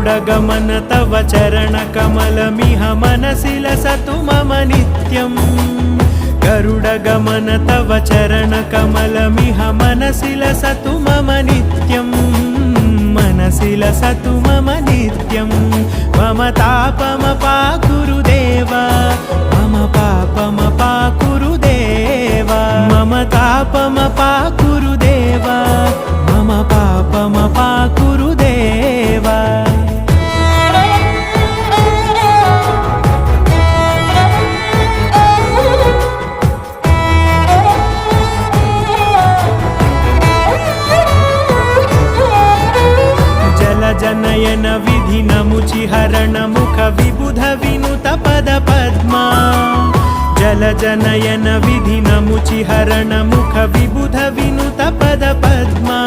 गरुडगमन तव चरणकमलमिह मनसि लसतु मम नित्यम् गरुडगमन तव चरणकमलमिह मनसि लसतु मम नित्यम् मनसि लसतु मम नित्यम् मम तापमपाकुरु देव मम पापमपाकुरु देव मम तापमपाकुरु देव मम पापमपाकुरु देव जनयन विधिनमुचिहरण मुख विबुध विनुत पद पद्मा जल जनयन विधिनमुचिहरण मुख विबुध विनुत पद पद्मा